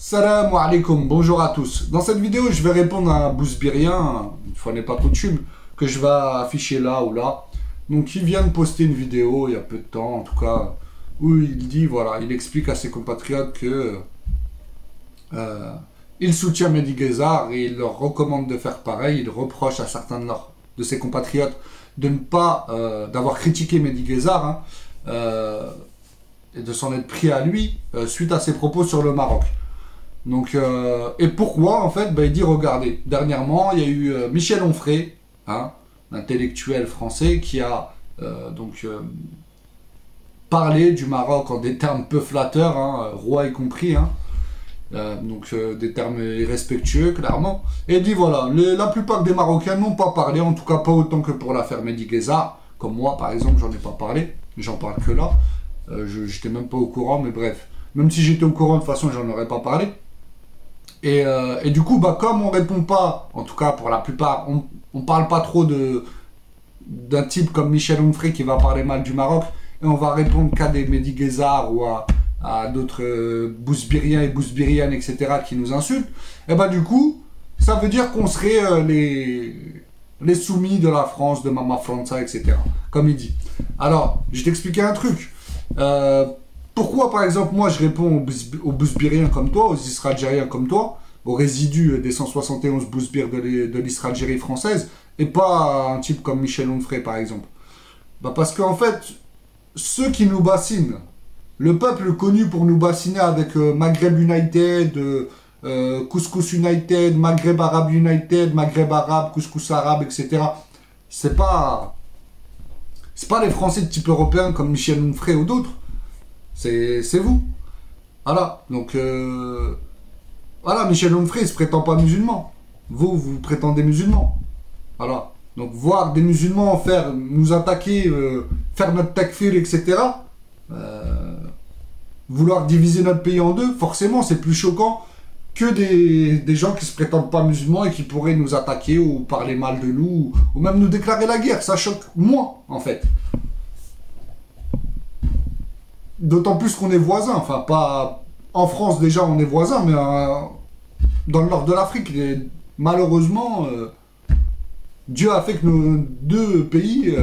Salam alaikum, bonjour à tous. Dans cette vidéo, je vais répondre à un bousbirien, une fois n'est pas coutume, que je vais afficher là ou là. Donc, il vient de poster une vidéo il y a peu de temps, en tout cas, où il dit, voilà, il explique à ses compatriotes que il soutient Mehdi Guezard et il leur recommande de faire pareil. Il reproche à certains de ses compatriotes de ne pas, d'avoir critiqué Mehdi Guezard, et de s'en être pris à lui suite à ses propos sur le Maroc. Donc, et pourquoi en fait, il dit, regardez, dernièrement il y a eu Michel Onfray, intellectuel français, qui a parlé du Maroc en des termes peu flatteurs, roi y compris, des termes irrespectueux clairement, et il dit voilà, la plupart des Marocains n'ont pas parlé, en tout cas pas autant que pour l'affaire Mehdi Guezard, comme moi par exemple, j'en ai pas parlé, j'en parle que là, j'étais même pas au courant, mais bref, même si j'étais au courant de toute façon j'en aurais pas parlé. Et du coup, comme on répond pas, en tout cas pour la plupart, on parle pas trop d'un type comme Michel Onfray qui va parler mal du Maroc, et on va répondre qu'à des Mehdi Guezard ou à d'autres bousbiriens et bousbiriennes, etc., qui nous insultent, et du coup, ça veut dire qu'on serait les soumis de la France, de Mama Franza, etc., comme il dit. Alors, je vais t'expliquer un truc. Pourquoi, par exemple, moi, je réponds aux bousbiriens comme toi, aux Israéliens comme toi, aux résidus des 171 bousbirs de l'Israël française, et pas à un type comme Michel Onfray, par exemple? Parce qu'en fait, ceux qui nous bassinent, le peuple connu pour nous bassiner avec Maghreb United, Couscous United, Maghreb Arabe United, Maghreb Arabe, Couscous Arabe, etc., c'est pas les Français de type européen comme Michel Onfray ou d'autres. C'est vous. Voilà. Donc, voilà, Michel Onfray ne se prétend pas musulman. Vous prétendez musulman. Voilà. Donc, voir des musulmans nous attaquer, faire notre takfir, etc., vouloir diviser notre pays en deux, forcément, c'est plus choquant que des gens qui ne se prétendent pas musulmans et qui pourraient nous attaquer ou parler mal de nous, ou même nous déclarer la guerre. Ça choque moins, en fait. D'autant plus qu'on est voisins, enfin pas en France déjà on est voisins, mais dans le nord de l'Afrique, malheureusement, Dieu a fait que nos deux pays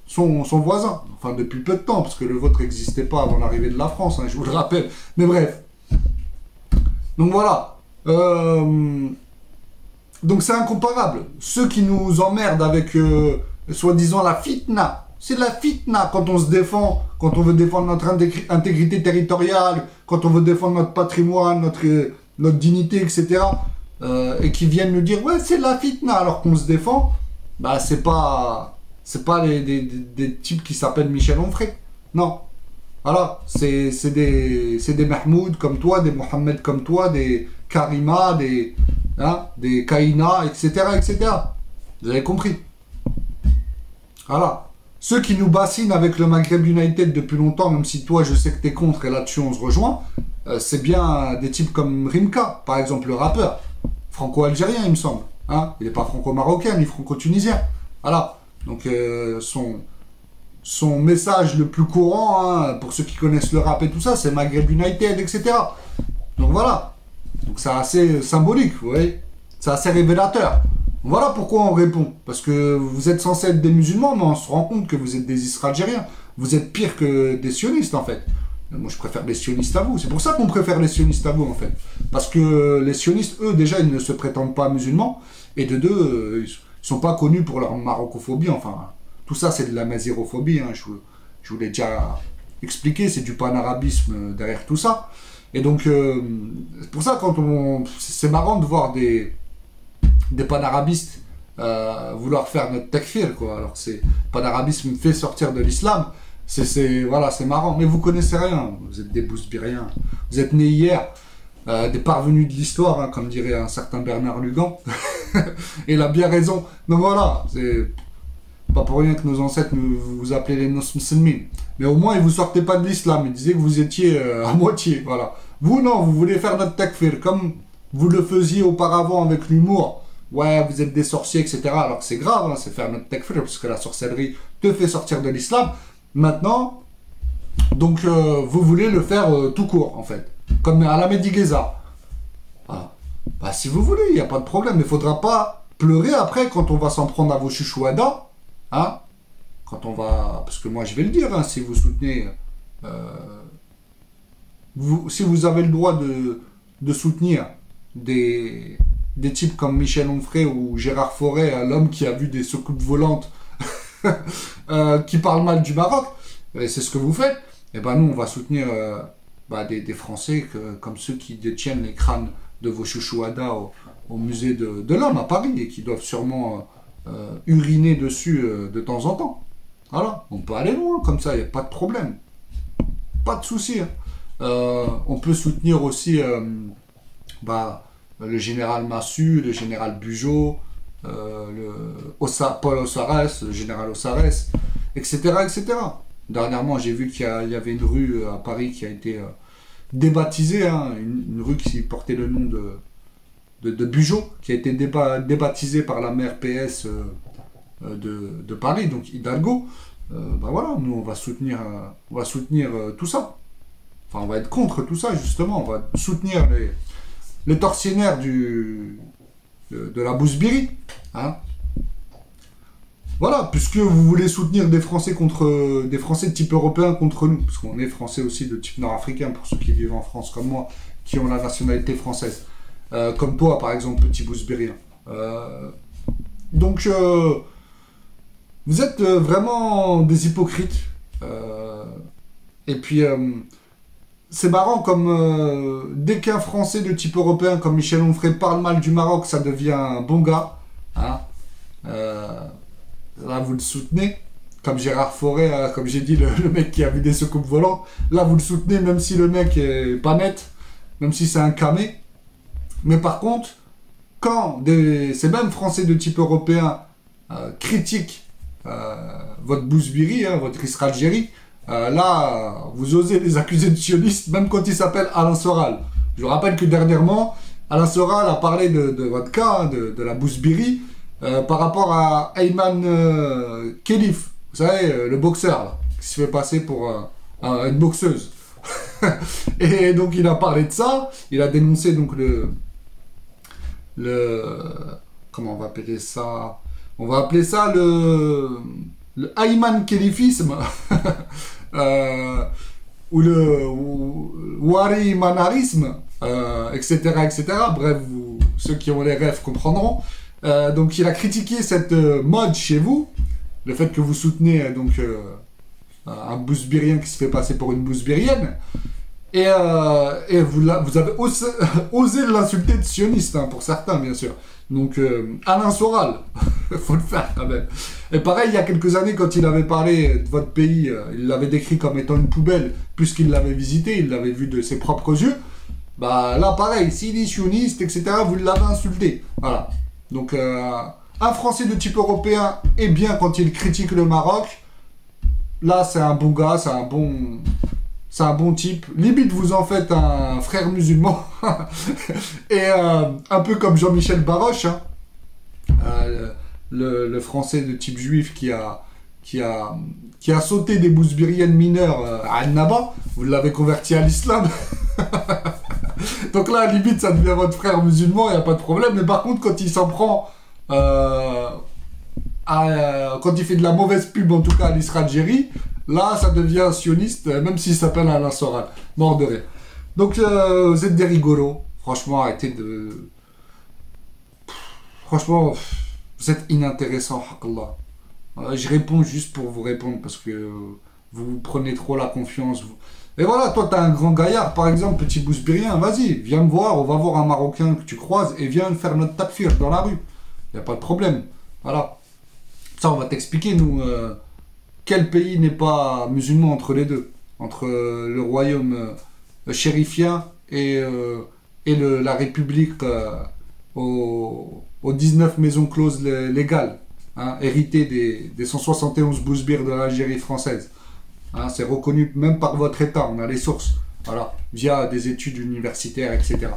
sont voisins, enfin depuis peu de temps, parce que le vôtre n'existait pas avant l'arrivée de la France, je vous le rappelle, mais bref. Donc voilà, donc c'est incomparable. Ceux qui nous emmerdent avec soi-disant la fitna, c'est de la fitna quand on se défend, quand on veut défendre notre intégrité territoriale, quand on veut défendre notre patrimoine, notre dignité, etc. Et qui viennent nous dire, ouais, c'est de la fitna, alors qu'on se défend, c'est pas des types qui s'appellent Michel Onfray. Non. Voilà, c'est des Mahmoud comme toi, des Mohamed comme toi, des Karima, des Kaina, etc., etc. Vous avez compris. Voilà. Ceux qui nous bassinent avec le Maghreb United depuis longtemps, même si toi je sais que t'es contre et là-dessus on se rejoint, c'est bien des types comme Rimka, par exemple le rappeur, franco-algérien il me semble, il n'est pas franco-marocain ni franco-tunisien, voilà, donc son message le plus courant, pour ceux qui connaissent le rap et tout ça, c'est Maghreb United, etc. Donc voilà, donc c'est assez symbolique, vous voyez, c'est assez révélateur. Voilà pourquoi on répond. Parce que vous êtes censés être des musulmans, mais on se rend compte que vous êtes des Israéliens. Vous êtes pire que des sionistes, en fait. Moi, je préfère les sionistes à vous. C'est pour ça qu'on préfère les sionistes à vous, en fait. Parce que les sionistes, eux, déjà, ils ne se prétendent pas musulmans. Et de deux, ils ne sont pas connus pour leur marocophobie. Enfin, tout ça, c'est de la mazérophobie. Je vous l'ai déjà expliqué. C'est du panarabisme derrière tout ça. Et donc, c'est pour ça, c'est marrant de voir des panarabistes vouloir faire notre takfir, quoi. Alors c'est panarabisme fait sortir de l'islam, voilà, c'est marrant, mais vous connaissez rien, vous êtes des bousbiriens, vous êtes nés hier, des parvenus de l'histoire, comme dirait un certain Bernard Lugan, et il a bien raison. Donc voilà, c'est pas pour rien que nos ancêtres vous appelaient les nos musulmans, mais au moins ils vous sortaient pas de l'islam, ils disaient que vous étiez à moitié, voilà. Vous non, vous voulez faire notre takfir comme vous le faisiez auparavant avec l'humour. Ouais, vous êtes des sorciers, etc. Alors que c'est grave, c'est faire notre takfir, parce que la sorcellerie te fait sortir de l'islam. Maintenant, donc vous voulez le faire tout court, en fait. comme à la Medigeza. Voilà. Bah, si vous voulez, il n'y a pas de problème. Il ne faudra pas pleurer après quand on va s'en prendre à vos chouchouadas. Hein, quand on va... Parce que moi, je vais le dire, hein, si vous soutenez... si vous avez le droit de soutenir des types comme Michel Onfray ou Gérard Fauré, l'homme qui a vu des soucoupes volantes qui parlent mal du Maroc, et c'est ce que vous faites, et ben nous on va soutenir des Français comme ceux qui détiennent les crânes de vos chouchouadas au musée de l'homme à Paris et qui doivent sûrement uriner dessus de temps en temps. Voilà, on peut aller loin comme ça, il n'y a pas de problème. Pas de souci. Hein. On peut soutenir aussi le général Massu, le général Bugeaud, Paul Ossares, le général Ossares, etc., etc. Dernièrement, j'ai vu qu'il y avait une rue à Paris qui a été débaptisée, hein, une rue qui portait le nom de Bugeaud, qui a été débaptisée par la maire PS de Paris, donc Hidalgo. Voilà, nous on va soutenir tout ça. Enfin, on va être contre tout ça, justement. On va soutenir les tortionnaires de la Bouzbiri. Hein. Voilà, puisque vous voulez soutenir des Français de type européen contre nous, parce qu'on est Français aussi de type nord-africain, pour ceux qui vivent en France comme moi, qui ont la nationalité française. Comme toi, par exemple, petit Bouzbirien. Donc, vous êtes vraiment des hypocrites. Et puis... c'est marrant comme dès qu'un Français de type européen comme Michel Onfray parle mal du Maroc, ça devient un bon gars. Hein. Là, vous le soutenez. Comme Gérard Fauré, comme j'ai dit, le mec qui a vu des soucoupes volantes. Là, vous le soutenez même si le mec est pas net, même si c'est un camé. Mais par contre, quand ces mêmes Français de type européen critiquent votre Bouzbiri, hein, votre Israël Algérie, là, vous osez les accuser de sionistes, même quand il s'appelle Alain Soral. Je vous rappelle que dernièrement, Alain Soral a parlé de votre cas, de la Bouzbiri, par rapport à Ayman Khelif, vous savez, le boxeur, là, qui se fait passer pour une boxeuse. Et donc, il a parlé de ça, il a dénoncé donc comment on va appeler ça? On va appeler ça le Ayman Khelifisme. Ou le Wari Manarisme, etc., etc. Bref, ceux qui ont les rêves comprendront. Donc, il a critiqué cette mode chez vous, le fait que vous soutenez un Bouzbirien qui se fait passer pour une Bouzbirienne, et vous avez osé l'insulter de sioniste, hein, pour certains, bien sûr. Donc, Alain Soral, il faut le faire quand même. Et pareil, il y a quelques années, quand il avait parlé de votre pays, il l'avait décrit comme étant une poubelle, puisqu'il l'avait visité, il l'avait vu de ses propres yeux. Bah là, pareil, s'il est sioniste, etc., vous l'avez insulté. Voilà. Donc, un Français de type européen est bien quand il critique le Maroc. Là, c'est un bon gars, c'est un bon type. Limite, vous en faites un frère musulman. Et un peu comme Jean-Michel Baroche, hein, le Français de type juif qui a sauté des bouzbiriennes mineures à Annaba. Vous l'avez converti à l'islam. Donc là, à la limite, ça devient votre frère musulman, il n'y a pas de problème. Mais par contre, quand il s'en prend... quand il fait de la mauvaise pub, en tout cas à l'Israël Algérie, là, ça devient un sioniste, même s'il s'appelle Alain Soral. Mort de rire. Donc, vous êtes des rigolos. Franchement, arrêtez de... Franchement, vous êtes inintéressant, haqallah. Je réponds juste pour vous répondre, parce que vous prenez trop la confiance. Et voilà, toi, t'as un grand gaillard, par exemple, petit Bouzbirien, vas-y, viens me voir, on va voir un Marocain que tu croises, et viens faire notre takfir dans la rue. Il n'y a pas de problème. Voilà. Ça, on va t'expliquer, nous, quel pays n'est pas musulman entre les deux, entre le royaume chérifien et la République aux 19 maisons closes légales, hein, héritées des 171 bouzbirs de l'Algérie française. Hein, c'est reconnu même par votre État, on a les sources, voilà, via des études universitaires, etc.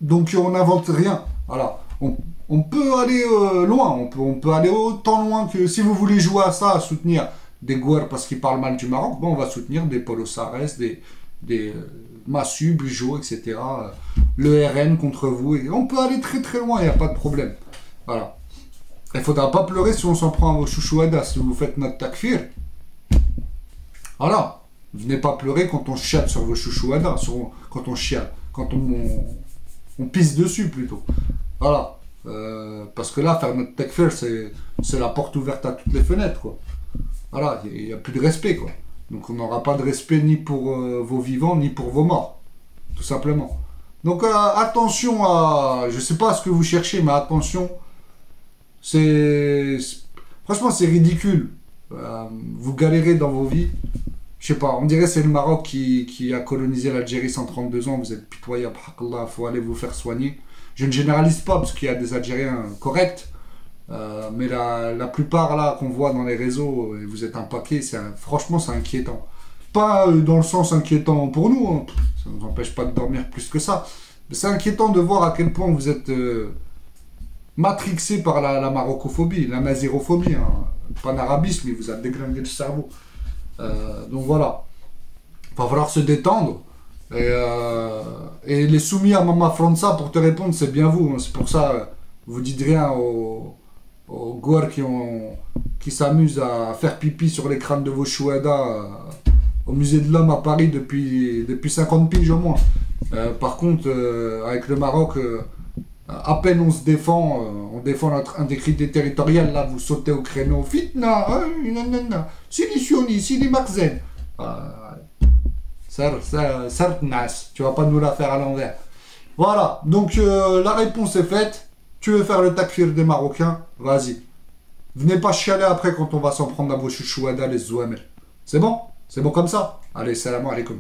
Donc on n'invente rien, voilà. On peut aller loin, on peut aller autant loin que si vous voulez jouer à ça, à soutenir des Gouer parce qu'ils parlent mal du Maroc, bon, on va soutenir des Paulo Sarès, des Massu, Bugeaud, etc. Le RN contre vous. Et on peut aller très très loin, il n'y a pas de problème. Voilà. Il ne faudra pas pleurer si on s'en prend à vos chouchouadas, si vous faites notre takfir. Voilà. Venez pas pleurer quand on chiale sur vos chouchouadas, quand on chiale, quand on pisse dessus plutôt. Voilà. Parce que là, faire notre takfir, c'est la porte ouverte à toutes les fenêtres, quoi. Voilà, il n'y a plus de respect, quoi. Donc on n'aura pas de respect ni pour vos vivants, ni pour vos morts. Tout simplement. Donc attention à... Je sais pas ce que vous cherchez, mais attention. Franchement, c'est ridicule. Vous galérez dans vos vies. Je sais pas, on dirait que c'est le Maroc qui a colonisé l'Algérie 132 ans. Vous êtes pitoyable, il faut aller vous faire soigner. Je ne généralise pas, parce qu'il y a des Algériens corrects. Mais la plupart là qu'on voit dans les réseaux, et vous êtes un paquet, franchement c'est inquiétant. Pas dans le sens inquiétant pour nous, hein. Ça ne nous empêche pas de dormir plus que ça. Mais c'est inquiétant de voir à quel point vous êtes matrixé par la marocophobie, la nazirophobie, hein. Pas l'arabisme, mais vous a déglingué le cerveau. Donc voilà, il va falloir se détendre. Et les soumis à Mama Franza, pour te répondre, c'est bien vous, hein. C'est pour ça, vous dites rien aux Gouer qui s'amusent à faire pipi sur les crânes de vos chouadas au musée de l'homme à Paris depuis 50 piges au moins. Par contre, avec le Maroc, à peine on se défend, on défend notre intégrité territoriale, là vous sautez au créneau, fitna, Sidi Sioni, Sidi Marzen. Tu vas pas nous la faire à l'envers. Voilà, donc la réponse est faite. Tu veux faire le takfir des Marocains? Vas-y. Venez pas chialer après quand on va s'en prendre à vos chouchouadas, les Zouamel. C'est bon? C'est bon comme ça? Allez, salam alaikum.